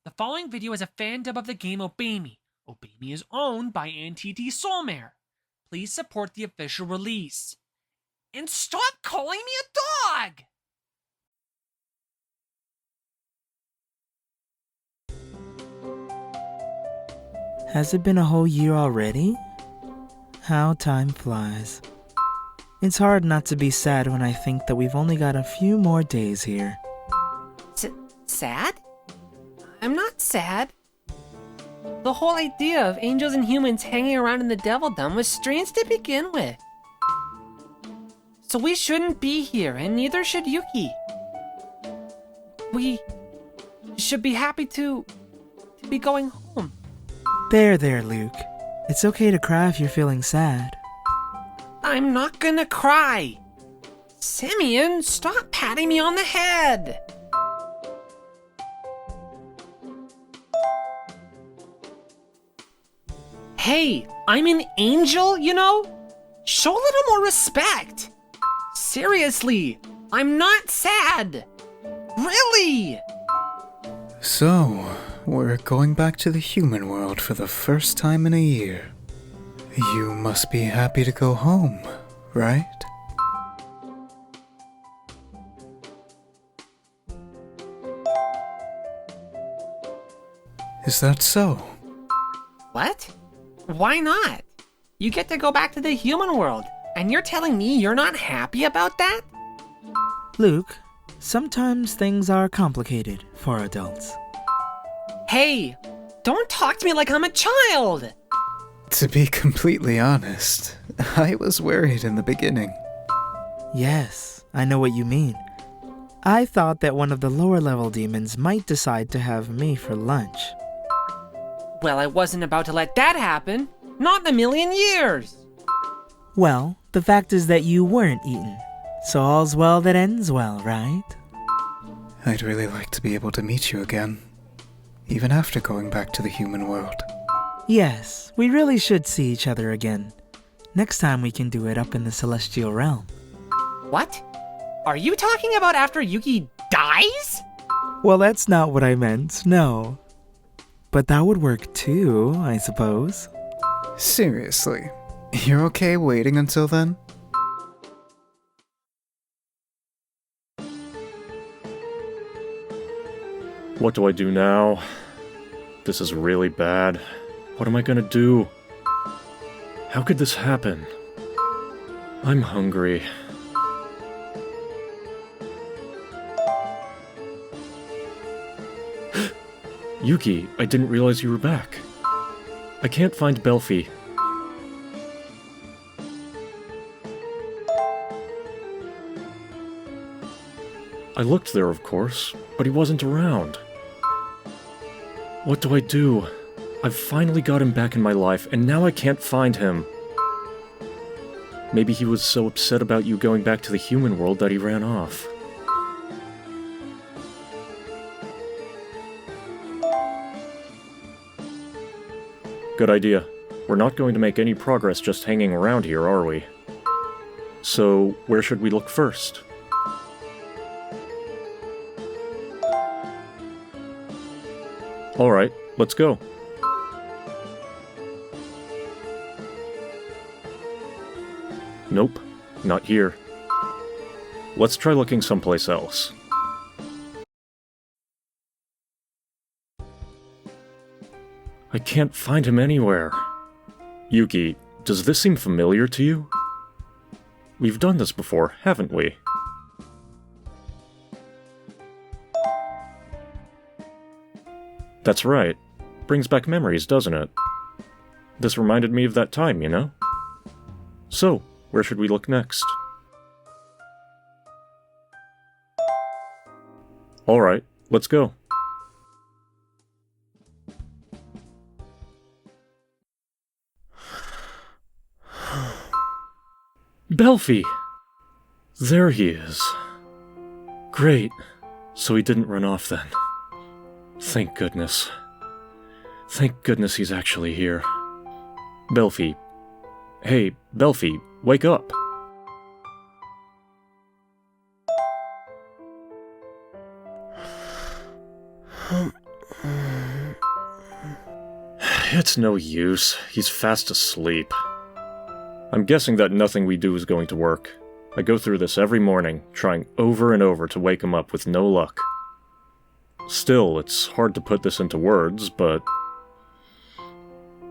The following video is a fan dub of the game Obey Me. Obey Me is owned by NTT Soulmare. Please support the official release. And stop calling me a dog! Has it been a whole year already? How time flies. It's hard not to be sad when I think that we've only got a few more days here. Sad? I'm not sad. The whole idea of angels and humans hanging around in the Devildom was strange to begin with. So we shouldn't be here, and neither should Yuki. We should be happy to be going home. There, Luke. It's okay to cry if you're feeling sad. I'm not gonna cry. Simeon, stop patting me on the head. Hey, I'm an angel, you know? Show a little more respect. Seriously, I'm not sad. Really? So, we're going back to the human world for the first time in a year. You must be happy to go home, right? Is that so? What? Why not? You get to go back to the human world, and you're telling me you're not happy about that? Luke, sometimes things are complicated for adults. Hey, don't talk to me like I'm a child! To be completely honest, I was worried in the beginning. Yes, I know what you mean. I thought that one of the lower level demons might decide to have me for lunch. Well, I wasn't about to let that happen. Not in a million years! Well, the fact is that you weren't eaten. So all's well that ends well, right? I'd really like to be able to meet you again, even after going back to the human world. Yes, we really should see each other again. Next time we can do it up in the celestial realm. What? Are you talking about after Yuki dies? Well, that's not what I meant, no. But that would work too, I suppose. Seriously, you're okay waiting until then? What do I do now? This is really bad. What am I gonna do? How could this happen? I'm hungry. Yuki, I didn't realize you were back. I can't find Belphie. I looked there, of course, but he wasn't around. What do I do? I've finally got him back in my life, and now I can't find him. Maybe he was so upset about you going back to the human world that he ran off. Good idea. We're not going to make any progress just hanging around here, are we? So, where should we look first? Alright, let's go. Nope, not here. Let's try looking someplace else. I can't find him anywhere. Yuki, does this seem familiar to you? We've done this before, haven't we? That's right. Brings back memories, doesn't it? This reminded me of that time, you know? So, where should we look next? Alright, let's go. Belphie! There he is. Great. So he didn't run off then. Thank goodness. Thank goodness he's actually here. Belphie. Hey, Belphie, wake up! It's no use. He's fast asleep. I'm guessing that nothing we do is going to work. I go through this every morning, trying over and over to wake him up with no luck. Still, it's hard to put this into words, but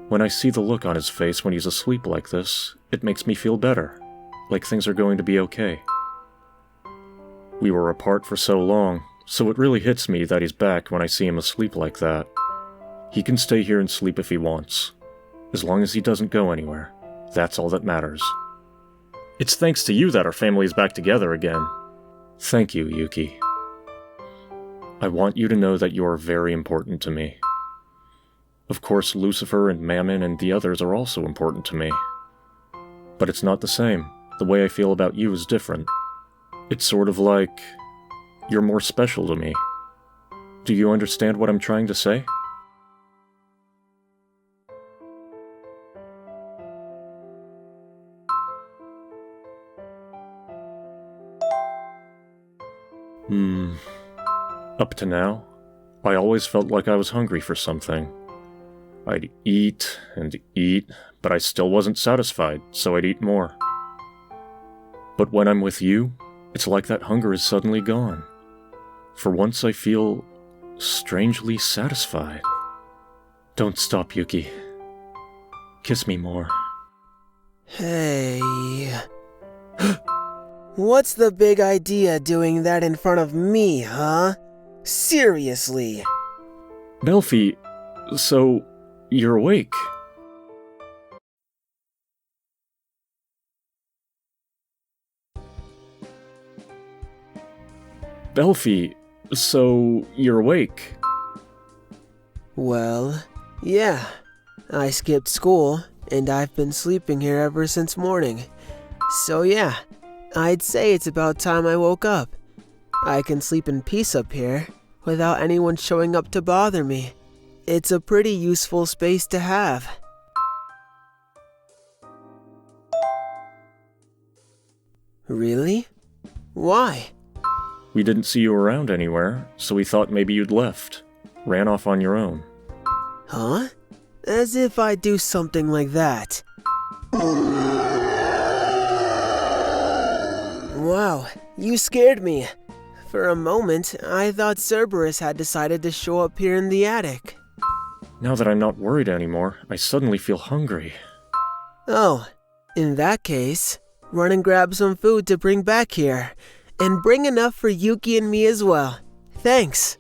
when I see the look on his face when he's asleep like this, it makes me feel better, like things are going to be okay. We were apart for so long, so it really hits me that he's back when I see him asleep like that. He can stay here and sleep if he wants. As long as he doesn't go anywhere, that's all that matters. It's thanks to you that our family is back together again. Thank you, Yuki. I want you to know that you are very important to me. Of course, Lucifer and Mammon and the others are also important to me. But it's not the same. The way I feel about you is different. It's sort of like you're more special to me. Do you understand what I'm trying to say? Up to now, I always felt like I was hungry for something. I'd eat and eat, but I still wasn't satisfied, so I'd eat more. But when I'm with you, it's like that hunger is suddenly gone. For once I feel strangely satisfied. Don't stop, Yuki. Kiss me more. Hey. What's the big idea doing that in front of me, huh? Seriously. Belphie, so you're awake? Belphie, so you're awake? Well, yeah. I skipped school, and I've been sleeping here ever since morning. So yeah, I'd say it's about time I woke up. I can sleep in peace up here, without anyone showing up to bother me. It's a pretty useful space to have. Really? Why? We didn't see you around anywhere, so we thought maybe you'd left. Ran off on your own. Huh? As if I'd do something like that. Wow, you scared me. For a moment, I thought Cerberus had decided to show up here in the attic. Now that I'm not worried anymore, I suddenly feel hungry. Oh, in that case, run and grab some food to bring back here. And bring enough for Yuki and me as well. Thanks.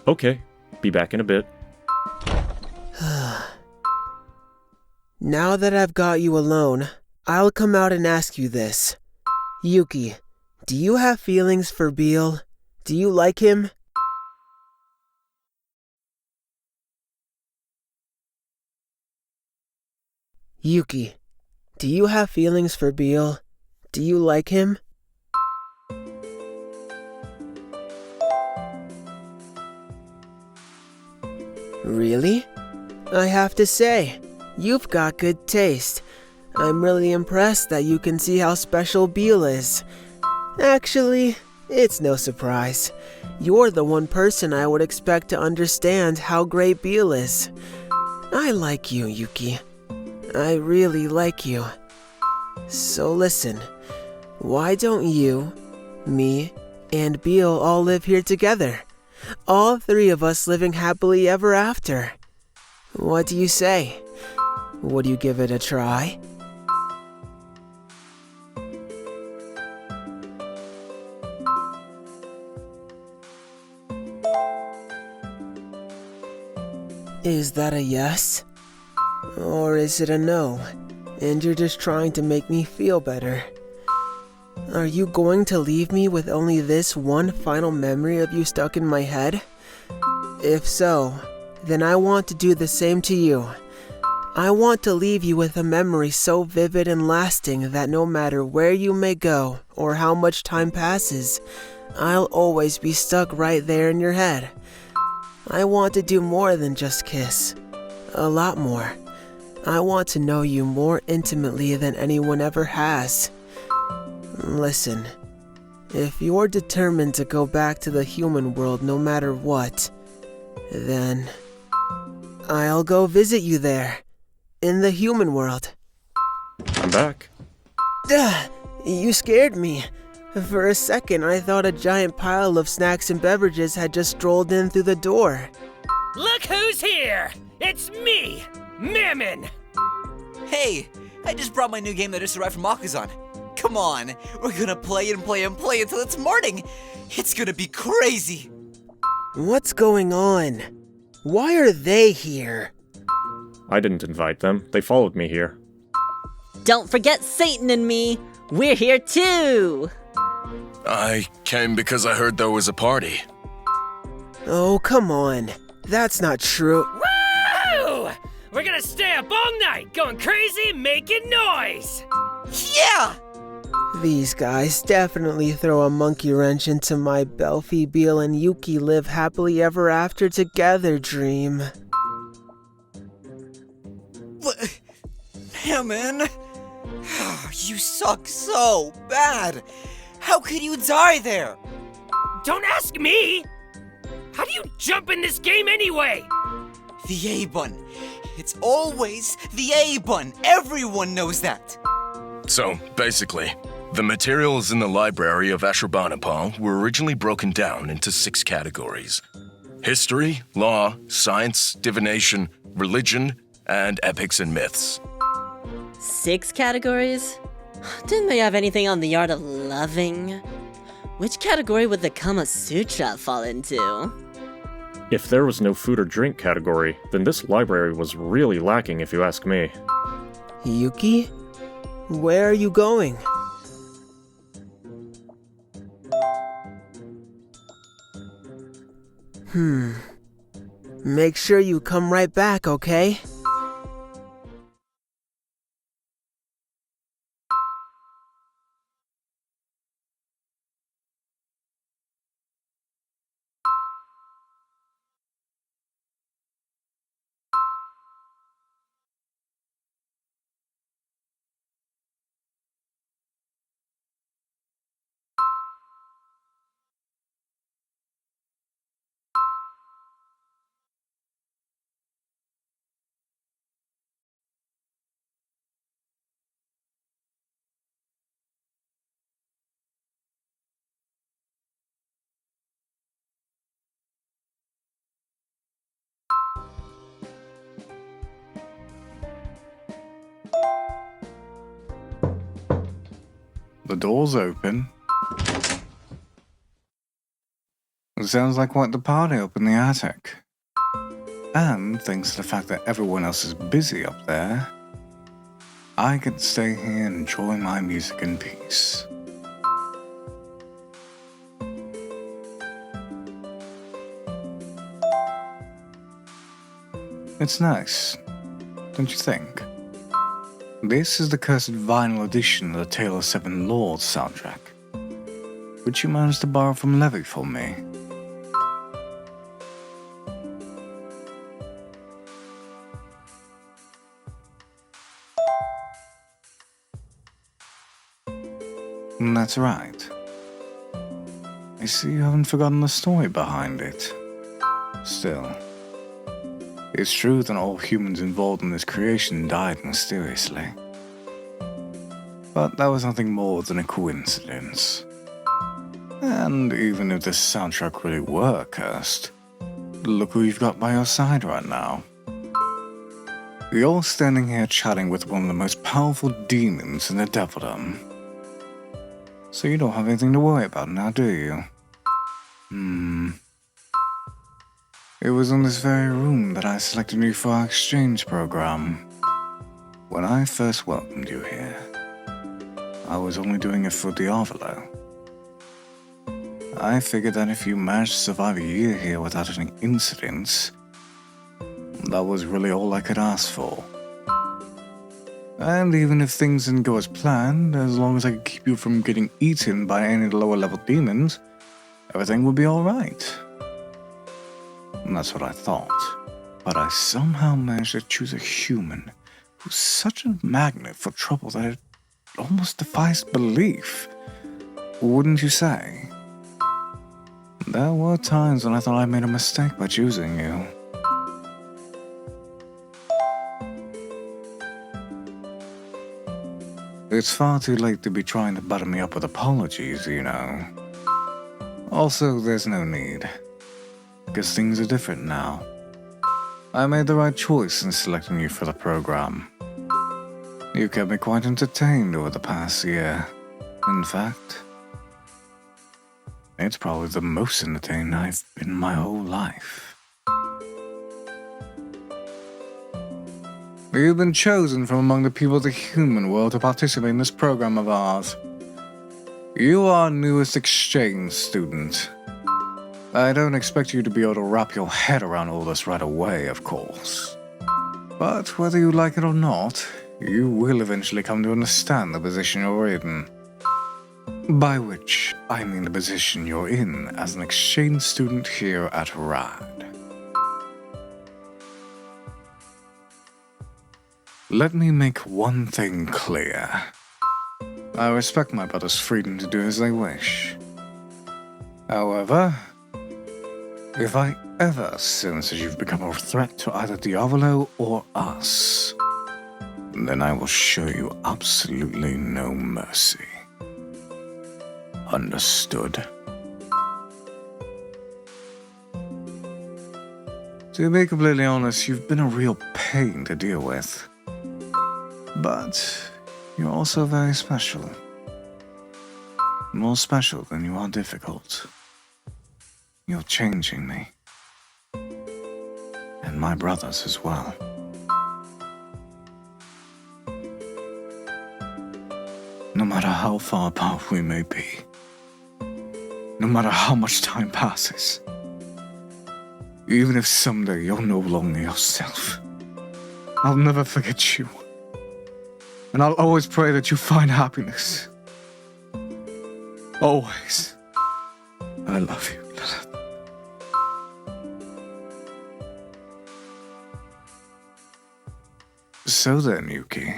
Okay, be back in a bit. Now that I've got you alone, I'll come out and ask you this. Yuki, do you have feelings for Beel? Do you like him? Yuki, do you have feelings for Beel? Do you like him? Really? I have to say, you've got good taste. I'm really impressed that you can see how special Beel is. Actually, it's no surprise. You're the one person I would expect to understand how great Beel is. I like you, Yuki. I really like you. So listen, why don't you, me, and Beel all live here together? All three of us living happily ever after. What do you say? Would you give it a try? Is that a yes? Or is it a no, and you're just trying to make me feel better? Are you going to leave me with only this one final memory of you stuck in my head? If so, then I want to do the same to you. I want to leave you with a memory so vivid and lasting that no matter where you may go or how much time passes, I'll always be stuck right there in your head. I want to do more than just kiss. A lot more. I want to know you more intimately than anyone ever has. Listen, if you're determined to go back to the human world no matter what, then I'll go visit you there, in the human world. I'm back. You scared me. For a second, I thought a giant pile of snacks and beverages had just strolled in through the door. Look who's here! It's me, Mammon! Hey, I just brought my new game that just arrived from Akuzan. Come on, we're gonna play and play and play until it's morning. It's gonna be crazy. What's going on? Why are they here? I didn't invite them. They followed me here. Don't forget Satan and me. We're here too. I came because I heard there was a party. Oh, come on. That's not true. Woo! We're gonna stay up all night, going crazy, making noise! Yeah! These guys definitely throw a monkey wrench into my Belphie, Beal, and Yuki live happily ever after together dream. What? Mammon? You suck so bad. How could you die there? Don't ask me! How do you jump in this game anyway? The A-button. It's always the A-button. Everyone knows that. So, basically, the materials in the library of Ashurbanipal were originally broken down into 6 categories. History, law, science, divination, religion, and epics and myths. 6 categories? Didn't they have anything on the art of loving? Which category would the Kama Sutra fall into? If there was no food or drink category, then this library was really lacking if you ask me. Yuki? Where are you going? Make sure you come right back, okay? The door's open. It sounds like quite the party up in the attic. And thanks to the fact that everyone else is busy up there, I can stay here and enjoy my music in peace. It's nice, don't you think? This is the cursed vinyl edition of the Tale of Seven Lords soundtrack, which you managed to borrow from Levi for me. That's right. I see you haven't forgotten the story behind it. Still, it's true that all humans involved in this creation died mysteriously. But that was nothing more than a coincidence. And even if this soundtrack really were cursed, look who you've got by your side right now. You're standing here chatting with one of the most powerful demons in the Devildom. So you don't have anything to worry about now, do you? It was in this very room that I selected you for our exchange program. When I first welcomed you here, I was only doing it for Diavolo. I figured that if you managed to survive a year here without any incidents, that was really all I could ask for. And even if things didn't go as planned, as long as I could keep you from getting eaten by any of the lower level demons, everything would be alright. And that's what I thought. But I somehow managed to choose a human who's such a magnet for trouble that it almost defies belief. Wouldn't you say? There were times when I thought I made a mistake by choosing you. It's far too late to be trying to butter me up with apologies, you know. Also, there's no need, because things are different now. I made the right choice in selecting you for the program. You kept me quite entertained over the past year. In fact, it's probably the most entertained I've been my whole life. You've been chosen from among the people of the human world to participate in this program of ours. You are our newest exchange student. I don't expect you to be able to wrap your head around all this right away, of course. But whether you like it or not, you will eventually come to understand the position you're in. By which, I mean the position you're in as an exchange student here at RAD. Let me make one thing clear. I respect my brother's freedom to do as they wish. However, if I ever sense that you've become a threat to either Diavolo or us, then I will show you absolutely no mercy. Understood? To be completely honest, you've been a real pain to deal with. But you're also very special. More special than you are difficult. You're changing me. And my brothers as well. No matter how far apart we may be, no matter how much time passes, even if someday you're no longer yourself, I'll never forget you. And I'll always pray that you find happiness. Always. I love you, Lilith. So then, Yuki,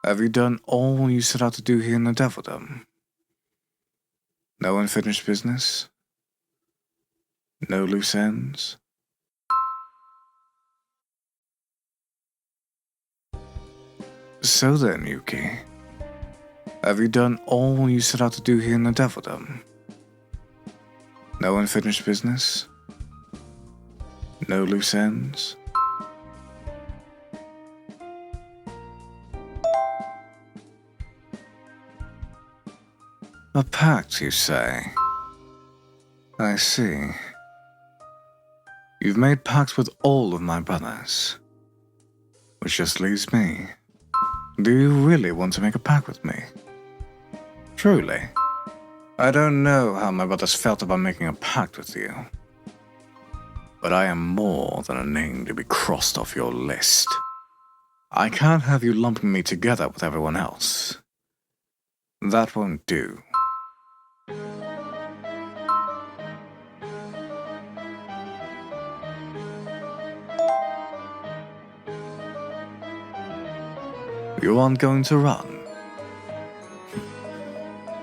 have you done all you set out to do here in the Devildom? No unfinished business? No loose ends? So then, Yuki, have you done all you set out to do here in the Devildom? No unfinished business? No loose ends? A pact, you say? I see. You've made pacts with all of my brothers. Which just leaves me. Do you really want to make a pact with me? Truly? I don't know how my brothers felt about making a pact with you. But I am more than a name to be crossed off your list. I can't have you lumping me together with everyone else. That won't do. You aren't going to run?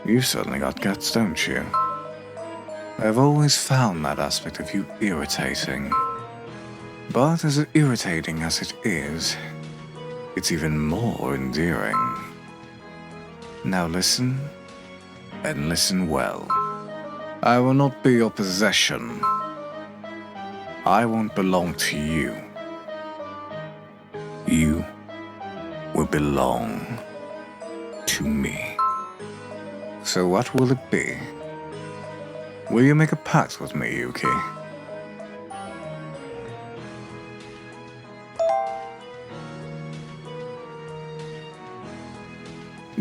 You've certainly got guts, don't you? I've always found that aspect of you irritating. But as irritating as it is, it's even more endearing. Now listen, and listen well. I will not be your possession. I won't belong to you. You will belong to me. So what will it be? Will you make a pact with me, Yuki?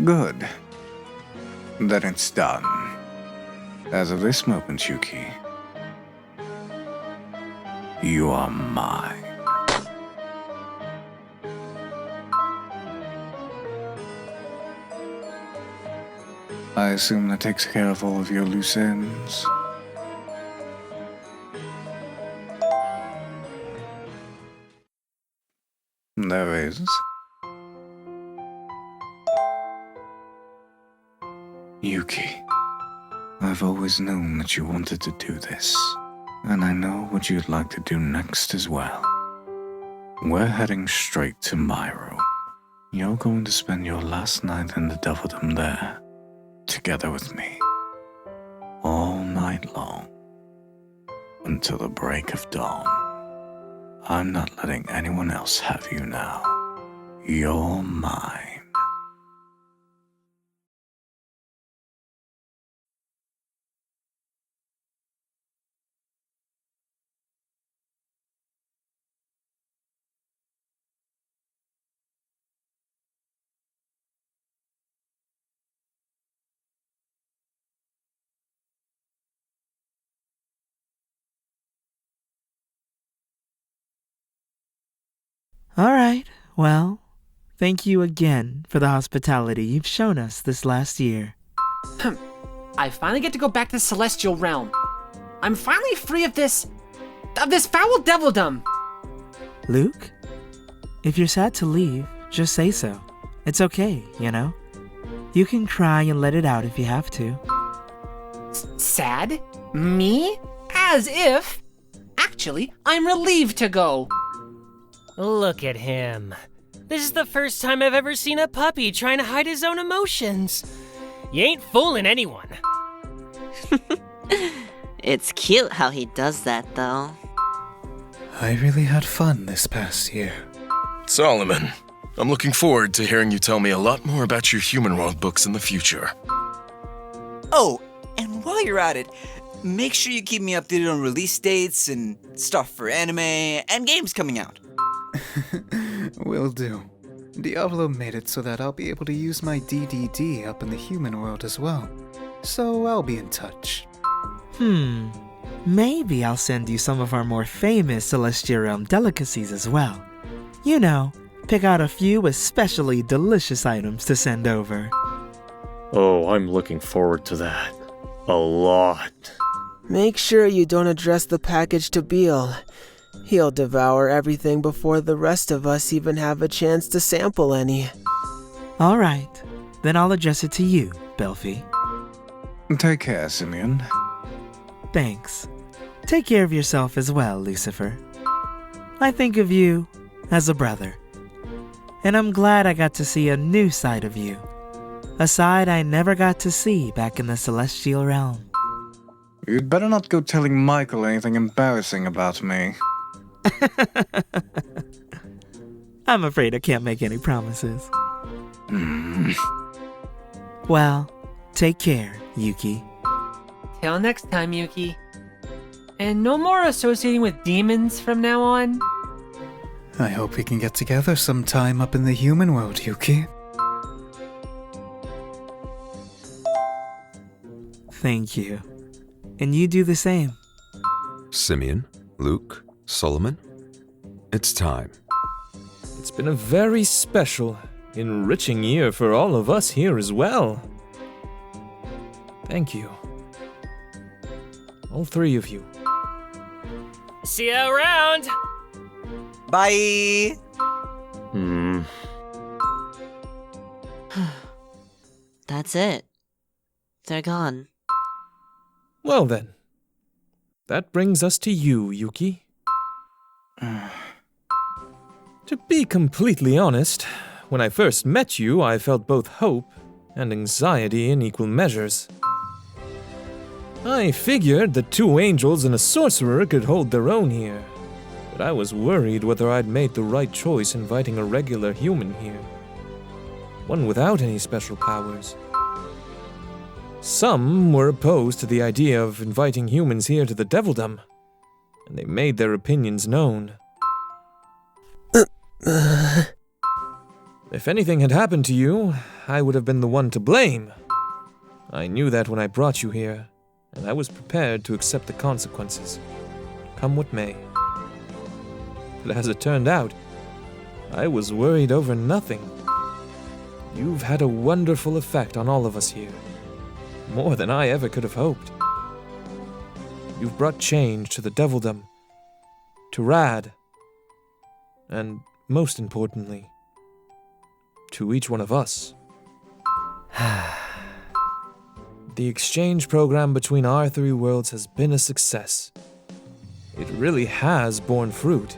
Good. Then it's done. As of this moment, Yuki, you are mine. I assume that takes care of all of your loose ends. There is. Yuki, I've always known that you wanted to do this, and I know what you'd like to do next as well. We're heading straight to my room. You're going to spend your last night in the Devildom there, together with me. All night long. Until the break of dawn. I'm not letting anyone else have you now. You're mine. Alright, well, thank you again for the hospitality you've shown us this last year. I finally get to go back to the Celestial Realm. I'm finally free of this foul devildom. Luke? If you're sad to leave, just say so. It's okay, you know? You can cry and let it out if you have to. Sad? Me? As if? Actually, I'm relieved to go. Look at him. This is the first time I've ever seen a puppy trying to hide his own emotions. You ain't fooling anyone. It's cute how he does that, though. I really had fun this past year. Solomon, I'm looking forward to hearing you tell me a lot more about your Human World books in the future. Oh, and while you're at it, make sure you keep me updated on release dates and stuff for anime and games coming out. Will do. Diavolo made it so that I'll be able to use my DDD up in the human world as well. So I'll be in touch. Maybe I'll send you some of our more famous Celestial Realm delicacies as well. You know, pick out a few especially delicious items to send over. Oh, I'm looking forward to that. A lot. Make sure you don't address the package to Beel. He'll devour everything before the rest of us even have a chance to sample any. Alright, then I'll address it to you, Belphie. Take care, Simeon. Thanks. Take care of yourself as well, Lucifer. I think of you as a brother. And I'm glad I got to see a new side of you. A side I never got to see back in the Celestial Realm. You'd better not go telling Michael anything embarrassing about me. I'm afraid I can't make any promises. Well, take care, Yuki. Till next time, Yuki. And no more associating with demons from now on. I hope we can get together sometime up in the human world, Yuki. Thank you. And you do the same. Simeon, Luke, Solomon, it's time. It's been a very special, enriching year for all of us here as well. Thank you. All three of you. See ya around! Bye! That's it. They're gone. Well then. That brings us to you, Yuki. To be completely honest, when I first met you, I felt both hope and anxiety in equal measures. I figured that 2 angels and a sorcerer could hold their own here, but I was worried whether I'd made the right choice inviting a regular human here. One without any special powers. Some were opposed to the idea of inviting humans here to the Devildom, and they made their opinions known. If anything had happened to you, I would have been the one to blame. I knew that when I brought you here, and I was prepared to accept the consequences, come what may. But as it turned out, I was worried over nothing. You've had a wonderful effect on all of us here, more than I ever could have hoped. You've brought change to the Devildom, to Rad, and most importantly, to each one of us. The exchange program between our 3 worlds has been a success. It really has borne fruit.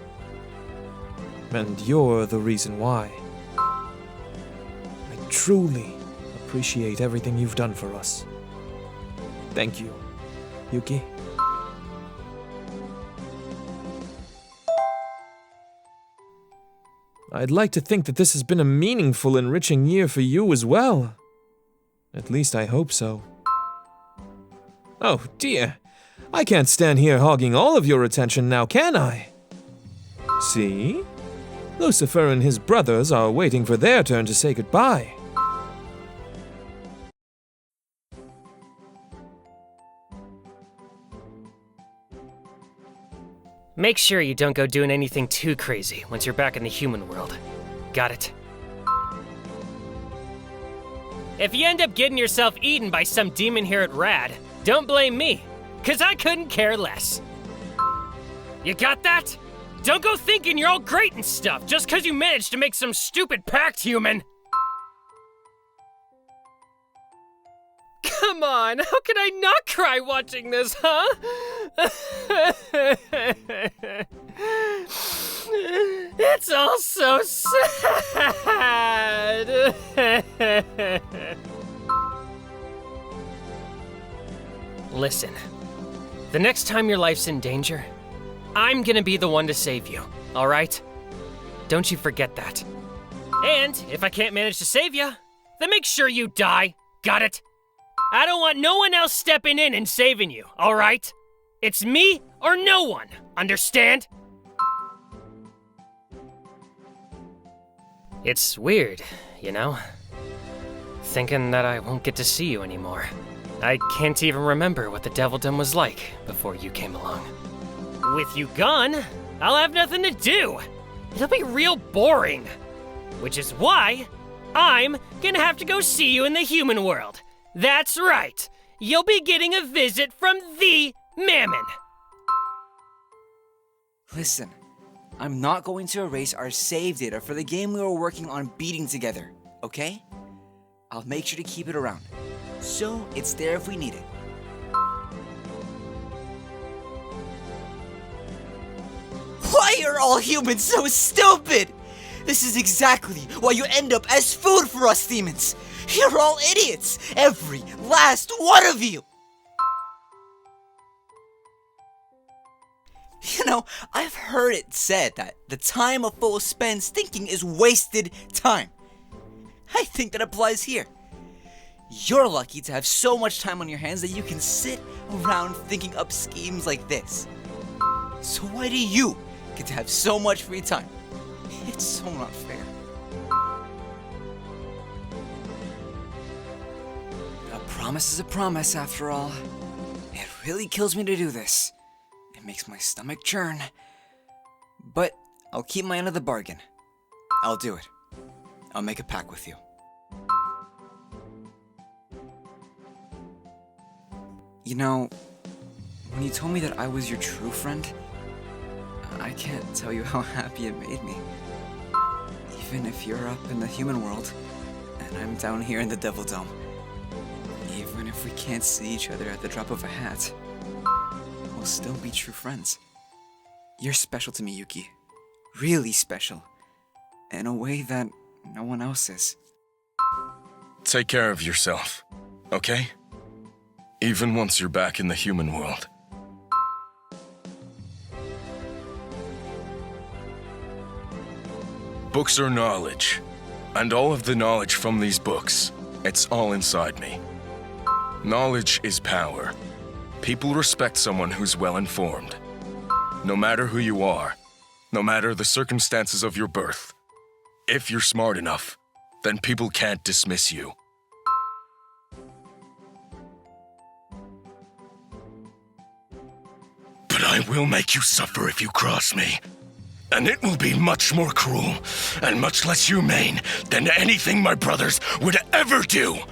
And you're the reason why. truly appreciate everything you've done for us. Thank you, Yuki. I'd like to think that this has been a meaningful, enriching year for you as well. At least I hope so. Oh, dear. I can't stand here hogging all of your attention now, can I? See? Lucifer and his brothers are waiting for their turn to say goodbye. Make sure you don't go doing anything too crazy once you're back in the human world. Got it? If you end up getting yourself eaten by some demon here at Rad, don't blame me, 'cause I couldn't care less. You got that? Don't go thinking you're all great and stuff just 'cause you managed to make some stupid pact human. Come on, how can I not cry watching this, huh? It's all so sad. Listen, the next time your life's in danger, I'm gonna be the one to save you, all right? Don't you forget that. And if I can't manage to save you, then make sure you die. Got it? I don't want no one else stepping in and saving you, all right? It's me or no one, understand? It's weird, you know? Thinking that I won't get to see you anymore. I can't even remember what the Devildom was like before you came along. With you gone, I'll have nothing to do. It'll be real boring. Which is why I'm gonna have to go see you in the human world. That's right. You'll be getting a visit from the Mammon. Listen, I'm not going to erase our save data for the game we were working on beating together, okay? I'll make sure to keep it around, so it's there if we need it. Why are all humans so stupid? This is exactly why you end up as food for us demons. You're all idiots, every last one of you. You know, I've heard it said that the time a fool spends thinking is wasted time. I think that applies here. You're lucky to have so much time on your hands that you can sit around thinking up schemes like this. So why do you get to have so much free time? It's so not fair. A promise is a promise, after all. It really kills me to do this. It makes my stomach churn. But I'll keep my end of the bargain. I'll do it. I'll make a pact with you. You know, when you told me that I was your true friend, I can't tell you how happy it made me. Even if you're up in the human world, and I'm down here in the Devildom, even if we can't see each other at the drop of a hat, we'll still be true friends. You're special to me, Yuki. Really special. In a way that no one else is. Take care of yourself, okay? Even once you're back in the human world. Books are knowledge, and all of the knowledge from these books, it's all inside me. Knowledge is power. People respect someone who's well-informed. No matter who you are, no matter the circumstances of your birth, if you're smart enough, then people can't dismiss you. But I will make you suffer if you cross me. And it will be much more cruel and much less humane than anything my brothers would ever do.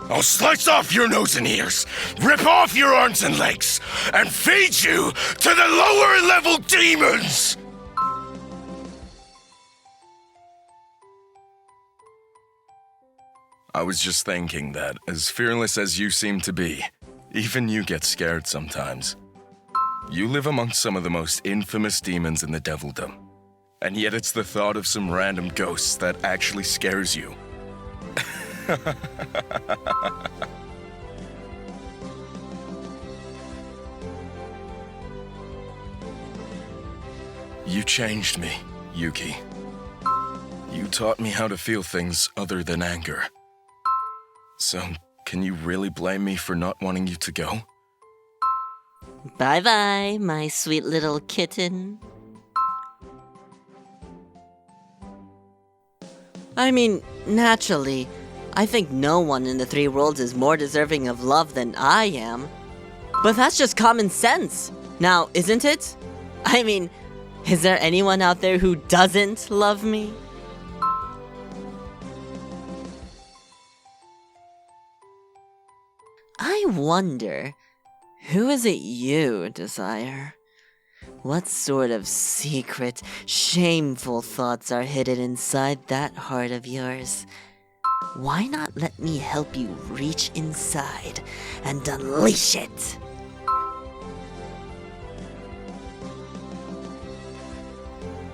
I'll slice off your nose and ears, rip off your arms and legs, and feed you to the lower level demons! I was just thinking that, as fearless as you seem to be, even you get scared sometimes. You live amongst some of the most infamous demons in the Devildom, and yet it's the thought of some random ghosts that actually scares you. You changed me, Yuki. You taught me how to feel things other than anger. So, can you really blame me for not wanting you to go? Bye-bye, my sweet little kitten. I mean, naturally, I think no one in the three worlds is more deserving of love than I am. But that's just common sense, now, isn't it? I mean, is there anyone out there who doesn't love me? I wonder, who is it you desire? What sort of secret, shameful thoughts are hidden inside that heart of yours? Why not let me help you reach inside and unleash it?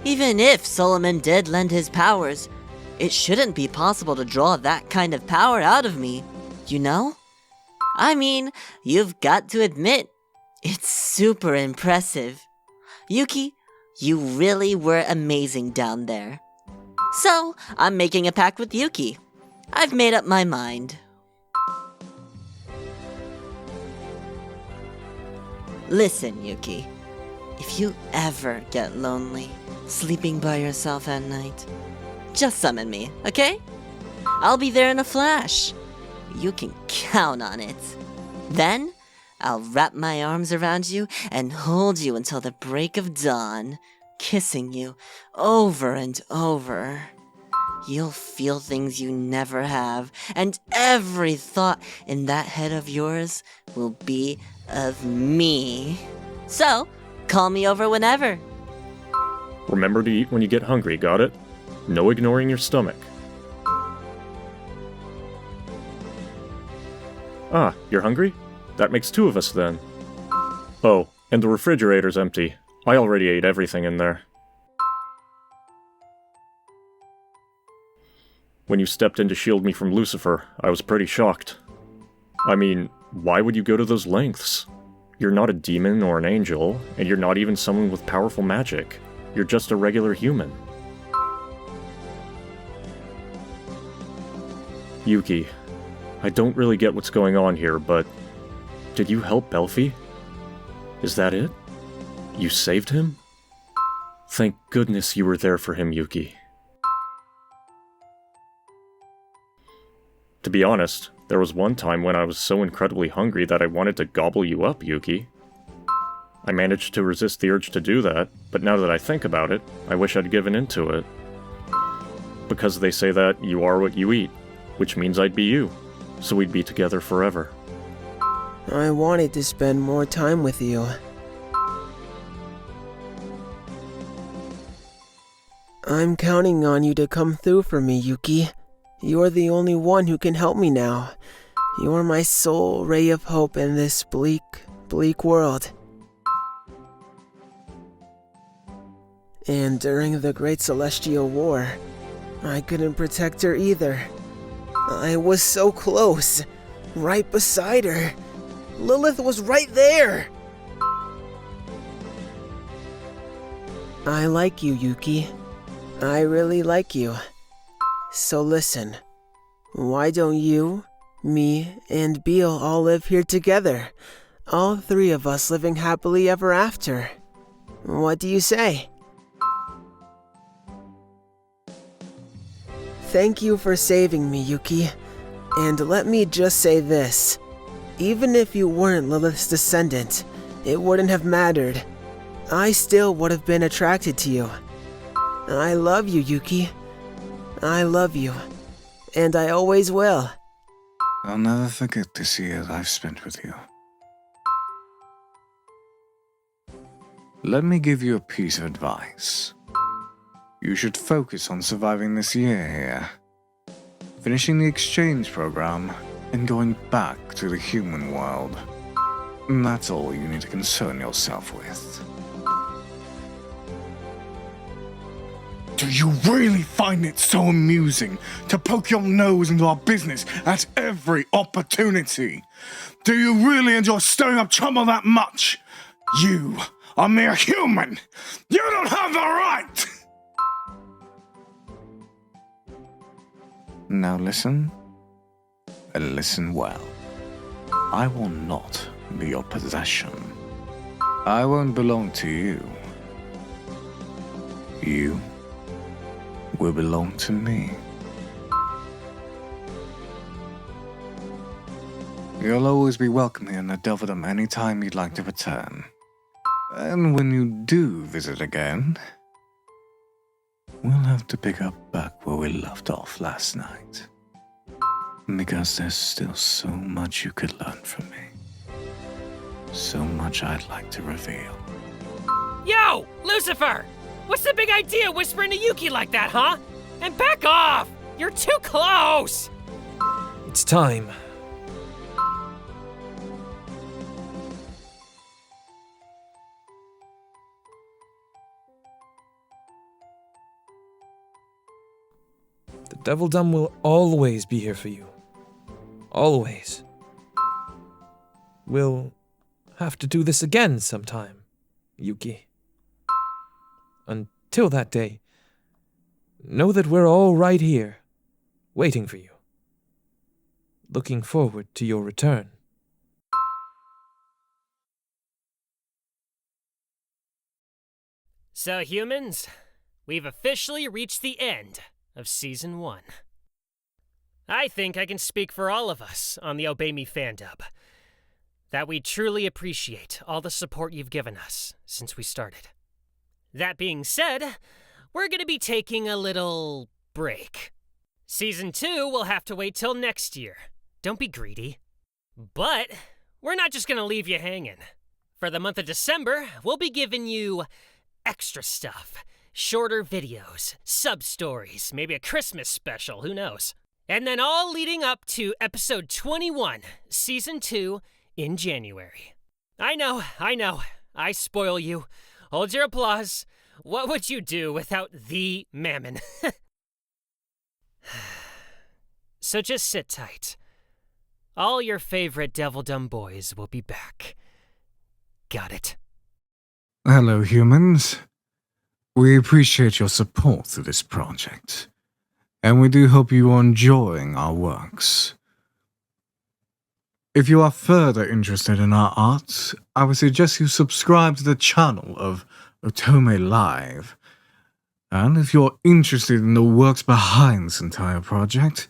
Even if Solomon did lend his powers, it shouldn't be possible to draw that kind of power out of me, you know? I mean, you've got to admit, it's super impressive. Yuki, you really were amazing down there. So, I'm making a pact with Yuki. I've made up my mind. Listen, Yuki. If you ever get lonely, sleeping by yourself at night, just summon me, okay? I'll be there in a flash. You can count on it. Then, I'll wrap my arms around you and hold you until the break of dawn, kissing you over and over. You'll feel things you never have, and every thought in that head of yours will be of me. So, call me over whenever. Remember to eat when you get hungry, got it? No ignoring your stomach. Ah, you're hungry? That makes two of us then. Oh, and the refrigerator's empty. I already ate everything in there. When you stepped in to shield me from Lucifer, I was pretty shocked. I mean, why would you go to those lengths? You're not a demon or an angel, and you're not even someone with powerful magic. You're just a regular human. Yuki, I don't really get what's going on here, but did you help Belphie? Is that it? You saved him? Thank goodness you were there for him, Yuki. To be honest, there was one time when I was so incredibly hungry that I wanted to gobble you up, Yuki. I managed to resist the urge to do that, but now that I think about it, I wish I'd given in to it. Because they say that you are what you eat, which means I'd be you, so we'd be together forever. I wanted to spend more time with you. I'm counting on you to come through for me, Yuki. You're the only one who can help me now. You're my sole ray of hope in this bleak, bleak world. And during the Great Celestial War, I couldn't protect her either. I was so close, right beside her. Lilith was right there! I like you, Yuki. I really like you. So listen, why don't you, me, and Beel all live here together? All three of us living happily ever after. What do you say? Thank you for saving me, Yuki. And let me just say this. Even if you weren't Lilith's descendant, it wouldn't have mattered. I still would have been attracted to you. I love you, Yuki. I love you. And I always will. I'll never forget this year I've spent with you. Let me give you a piece of advice. You should focus on surviving this year here, finishing the exchange program, and going back to the human world. And that's all you need to concern yourself with. Do you really find it so amusing to poke your nose into our business at every opportunity? Do you really enjoy stirring up trouble that much? You are mere human! You don't have the right! Now listen, and listen well. I will not be your possession. I won't belong to you. You will belong to me. You'll always be welcome here in the Delvedom anytime you'd like to return. And when you do visit again, we'll have to pick up back where we left off last night. Because there's still so much you could learn from me. So much I'd like to reveal. Yo, Lucifer! What's the big idea whispering to Yuki like that, huh? And back off! You're too close! It's time. The Devildom will always be here for you. Always. We'll have to do this again sometime, Yuki. Until that day, know that we're all right here, waiting for you. Looking forward to your return. So, humans, we've officially reached the end of Season 1. I think I can speak for all of us on the Obey Me Fandub, that we truly appreciate all the support you've given us since we started. That being said, we're going to be taking a little break. Season 2 will have to wait till next year. Don't be greedy. But we're not just going to leave you hanging. For the month of December, we'll be giving you extra stuff. Shorter videos, sub-stories, maybe a Christmas special, who knows. And then all leading up to episode 21, Season 2, in January. I know, I spoil you. Hold your applause. What would you do without the Mammon? So just sit tight. All your favorite Devildom boys will be back. Got it. Hello, humans. We appreciate your support through this project, and we do hope you are enjoying our works. If you are further interested in our art, I would suggest you subscribe to the channel of Otome Live. And if you're interested in the works behind this entire project,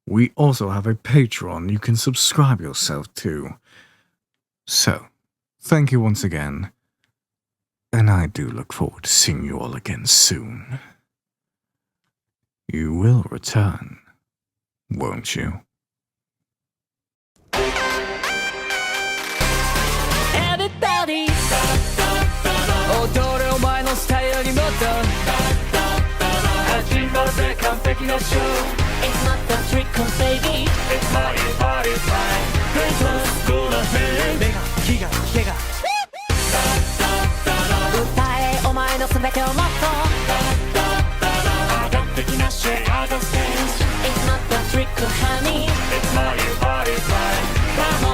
we also have a Patreon you can subscribe yourself to. So, thank you once again, and I do look forward to seeing you all again soon. You will return, won't you? Everybody 踊れお前のスタイルにもっと始まるぜ完璧なショー It's not the trick on baby It's my party time Christmas この辺目が気が手が歌えお前の全てをもっと上がってきなシェア It's not the trick on honey It's my party time Come on